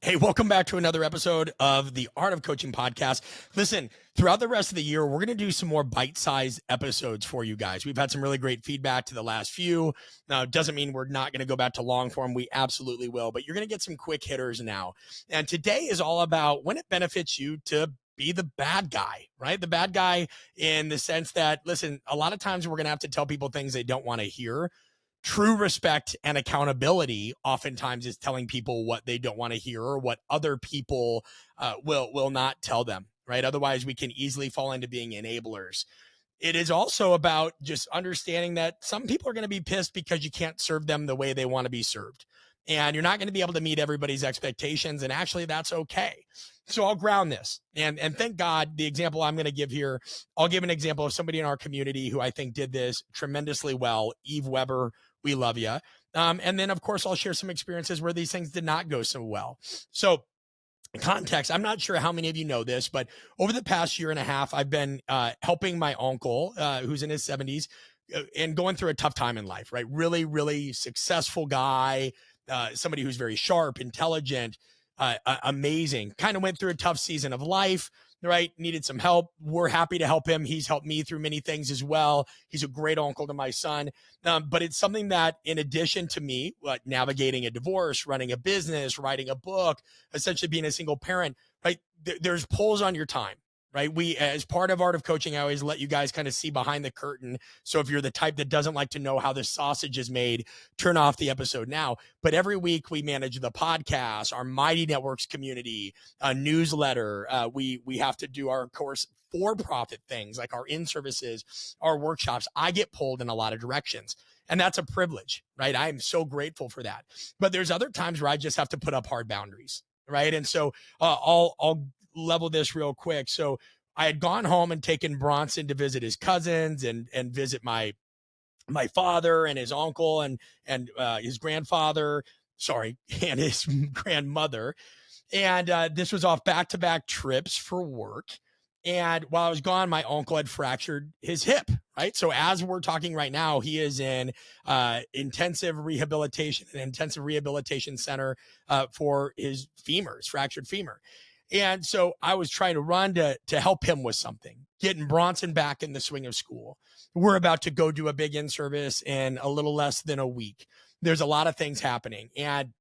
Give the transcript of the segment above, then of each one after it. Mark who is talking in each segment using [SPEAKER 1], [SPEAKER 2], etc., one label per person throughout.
[SPEAKER 1] Hey, welcome back to another episode of the Art of Coaching podcast. Listen, throughout the rest of the year, we're going to do some more bite-sized episodes for you guys. We've had some really great feedback to the last few. Now, it doesn't mean we're not going to go back to long form. We absolutely will, but you're going to get some quick hitters now. And today is all about when it benefits you to be the bad guy, right? The bad guy in the sense that, listen, a lot of times we're going to have to tell people things they don't want to hear. True respect and accountability oftentimes is telling people what they don't want to hear or what other people will not tell them, right? Otherwise, we can easily fall into being enablers. It is also about just understanding that some people are going to be pissed because you can't serve them the way they want to be served. And you're not going to be able to meet everybody's expectations. And actually, that's okay. So I'll ground this. And thank God the example I'm going to give here, I'll give an example of somebody in our community who I think did this tremendously well. Eve Weber, we love you. And then, of course, I'll share some experiences where these things did not go so well. So context, I'm not sure how many of you know this, but over the past year and a half, I've been helping my uncle who's in his 70s and going through a tough time in life, right? Really, really successful guy, somebody who's very sharp, intelligent, amazing, kind of went through a tough season of life, right? Needed some help. We're happy to help him. He's helped me through many things as well. He's a great uncle to my son. But it's something that in addition to me, like navigating a divorce, running a business, writing a book, essentially being a single parent, right? There's pulls on your time. Right. We, as part of Art of Coaching, I always let you guys kind of see behind the curtain. So if you're the type that doesn't like to know how the sausage is made, turn off the episode now. But every week we manage the podcast, our Mighty Networks community, a newsletter. We have to do our, of course, for-profit things like our in-services, our workshops. I get pulled in a lot of directions. And that's a privilege, right? I am so grateful for that. But there's other times where I just have to put up hard boundaries, right? And so I'll level this real quick. So I had gone home and taken Bronson to visit his cousins and visit my father and his uncle and his grandfather, and his grandmother. And this was off back-to-back trips for work. And while I was gone, my uncle had fractured his hip, right? So as we're talking right now, he is in intensive rehabilitation center for his fractured femur. And so I was trying to run to help him with something, getting Bronson back in the swing of school. We're about to go do a big in-service in a little less than a week. There's a lot of things happening. And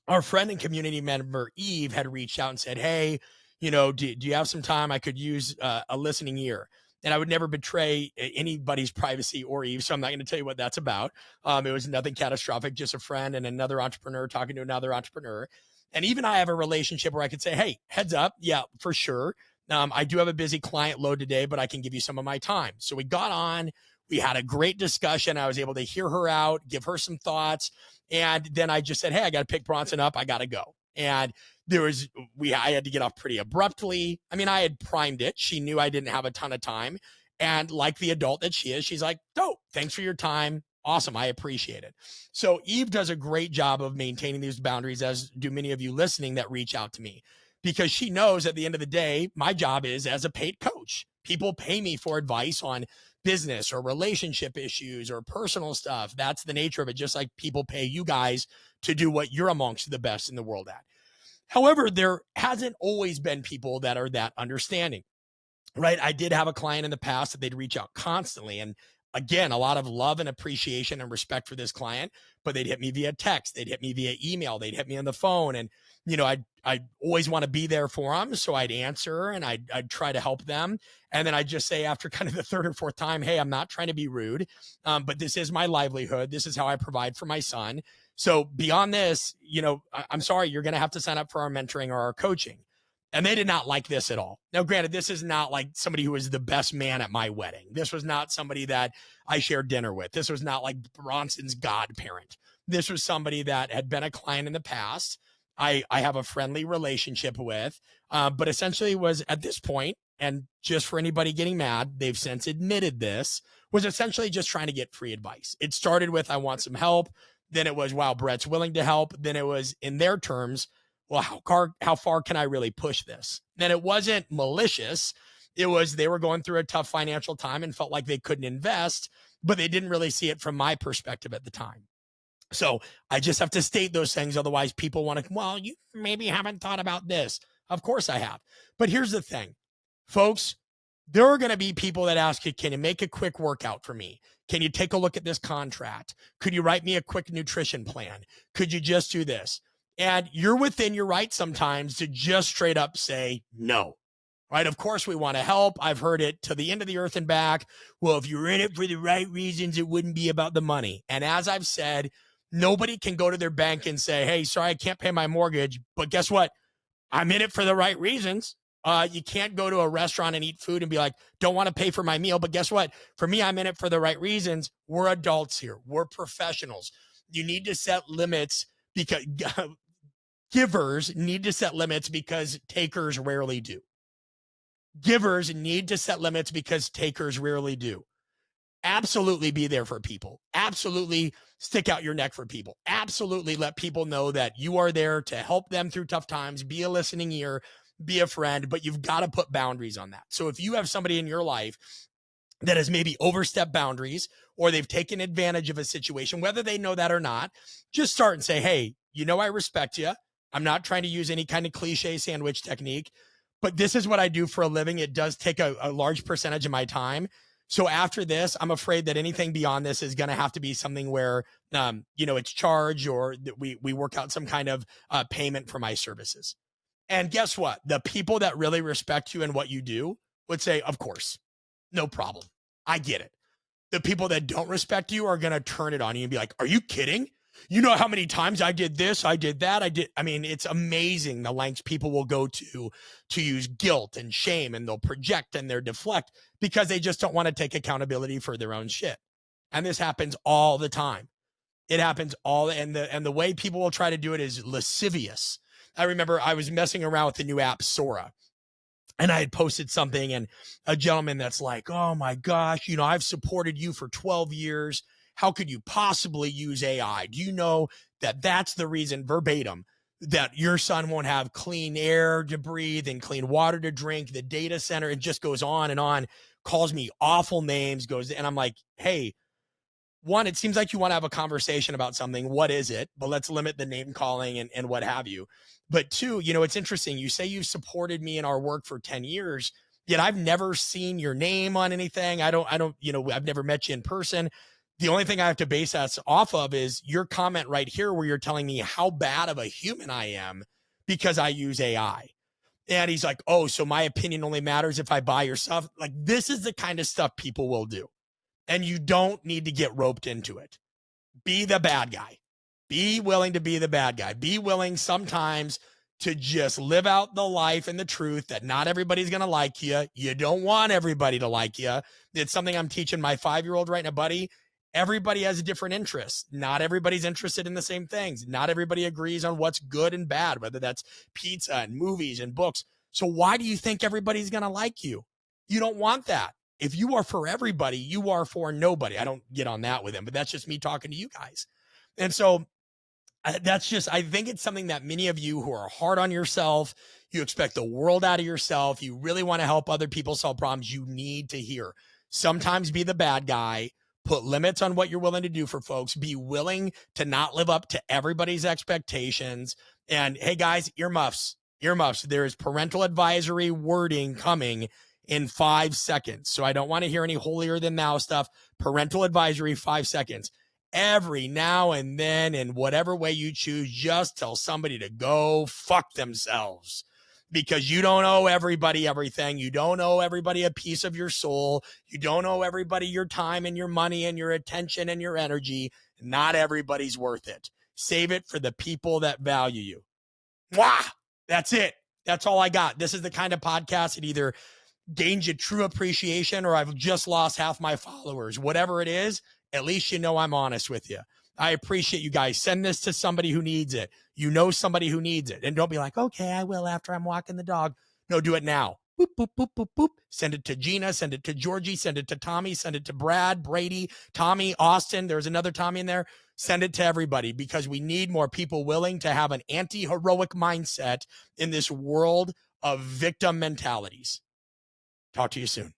[SPEAKER 1] our friend and community member, Eve, had reached out and said, hey, do you have some time? I could use a listening ear. And I would never betray anybody's privacy or Eve, so I'm not going to tell you what that's about. It was nothing catastrophic, just a friend and another entrepreneur talking to another entrepreneur. And even I have a relationship where I could say, hey, heads up. Yeah, for sure. I do have a busy client load today, but I can give you some of my time. So we got on, we had a great discussion. I was able to hear her out, give her some thoughts. And then I just said, hey, I got to pick Bronson up. I got to go. And I had to get off pretty abruptly. I mean, I had primed it. She knew I didn't have a ton of time. And like the adult that she is, she's like, dope, thanks for your time. Awesome. I appreciate it. So Eve does a great job of maintaining these boundaries, as do many of you listening that reach out to me, because she knows at the end of the day, my job is as a paid coach. People pay me for advice on business or relationship issues or personal stuff. That's the nature of it. Just like people pay you guys to do what you're amongst the best in the world at. However, there hasn't always been people that are that understanding, right? I did have a client in the past that they'd reach out constantly. And again, a lot of love and appreciation and respect for this client, but they'd hit me via text. They'd hit me via email. They'd hit me on the phone. And, I'd always want to be there for them. So I'd answer and I'd try to help them. And then I'd just say after kind of the third or fourth time, hey, I'm not trying to be rude, but this is my livelihood. This is how I provide for my son. So beyond this, I'm sorry, you're going to have to sign up for our mentoring or our coaching. And they did not like this at all. Now, granted, this is not like somebody who was the best man at my wedding. This was not somebody that I shared dinner with. This was not like Bronson's godparent. This was somebody that had been a client in the past. I have a friendly relationship with, but essentially was at this point, and just for anybody getting mad, they've since admitted this, was essentially just trying to get free advice. It started with, I want some help. Then it was, wow, Brett's willing to help. Then it was, in their terms, well, how far can I really push this? And it wasn't malicious. It was, they were going through a tough financial time and felt like they couldn't invest, but they didn't really see it from my perspective at the time. So I just have to state those things. Otherwise, people want to, well, you maybe haven't thought about this. Of course I have. But here's the thing, folks, there are going to be people that ask you, can you make a quick workout for me? Can you take a look at this contract? Could you write me a quick nutrition plan? Could you just do this? And you're within your right sometimes to just straight up say no. Right? Of course, we want to help. I've heard it to the end of the earth and back. Well, if you're in it for the right reasons, it wouldn't be about the money. And as I've said, nobody can go to their bank and say, hey, sorry, I can't pay my mortgage. But guess what? I'm in it for the right reasons. You can't go to a restaurant and eat food and be like, don't want to pay for my meal. But guess what? For me, I'm in it for the right reasons. We're adults here. We're professionals. You need to set limits because givers need to set limits because takers rarely do. Givers need to set limits because takers rarely do. Absolutely be there for people. Absolutely stick out your neck for people. Absolutely let people know that you are there to help them through tough times. Be a listening ear, be a friend, but you've got to put boundaries on that. So if you have somebody in your life that has maybe overstepped boundaries or they've taken advantage of a situation, whether they know that or not, just start and say, hey, you know, I respect you. I'm not trying to use any kind of cliche sandwich technique, but this is what I do for a living. It does take a large percentage of my time. So after this, I'm afraid that anything beyond this is going to have to be something where, it's charged or that we work out some kind of payment for my services. And guess what? The people that really respect you and what you do would say, of course, no problem. I get it. The people that don't respect you are going to turn it on you and be like, are you kidding? You know how many times I did this, I did that, I mean, it's amazing the lengths people will go to use guilt and shame, and they'll project and they'll deflect because they just don't want to take accountability for their own shit. And this happens all the time. It happens and the way people will try to do it is lascivious. I remember I was messing around with the new app Sora, and I had posted something, and a gentleman that's like, oh my gosh, I've supported you for 12 years. How could you possibly use AI? Do you know that that's the reason, verbatim, that your son won't have clean air to breathe and clean water to drink, the data center? It just goes on, calls me awful names, and I'm like, hey, one, it seems like you want to have a conversation about something. What is it? But let's limit the name calling and what have you. But two, it's interesting. You say you've supported me in our work for 10 years, yet I've never seen your name on anything. I've never met you in person. The only thing I have to base that off of is your comment right here where you're telling me how bad of a human I am because I use AI. And he's like, oh, so my opinion only matters if I buy your stuff. Like, this is the kind of stuff people will do. And you don't need to get roped into it. Be the bad guy. Be willing to be the bad guy. Be willing sometimes to just live out the life and the truth that not everybody's going to like you. You don't want everybody to like you. It's something I'm teaching my 5-year-old right now, buddy. Everybody has a different interest. Not everybody's interested in the same things. Not everybody agrees on what's good and bad, whether that's pizza and movies and books. So why do you think everybody's going to like you? You don't want that. If you are for everybody, you are for nobody. I don't get on that with him, but that's just me talking to you guys. And so I think it's something that many of you who are hard on yourself, you expect the world out of yourself, you really want to help other people solve problems, you need to hear. Sometimes be the bad guy, put limits on what you're willing to do for folks, be willing to not live up to everybody's expectations. And hey guys, earmuffs. There is parental advisory wording coming in 5 seconds. So I don't want to hear any holier than thou stuff. Parental advisory, 5 seconds. Every now and then, in whatever way you choose, just tell somebody to go fuck themselves, because you don't owe everybody everything. You don't owe everybody a piece of your soul. You don't owe everybody your time and your money and your attention and your energy. Not everybody's worth it. Save it for the people that value you. Mwah! That's it. That's all I got. This is the kind of podcast that either gains you true appreciation or I've just lost half my followers. Whatever it is, at least you know I'm honest with you. I appreciate you guys. Send this to somebody who needs it. You know somebody who needs it. And don't be like, okay, I will after I'm walking the dog. No, do it now. Boop, boop, boop, boop, boop. Send it to Gina. Send it to Georgie. Send it to Tommy. Send it to Brad, Brady, Tommy, Austin. There's another Tommy in there. Send it to everybody, because we need more people willing to have an anti-heroic mindset in this world of victim mentalities. Talk to you soon.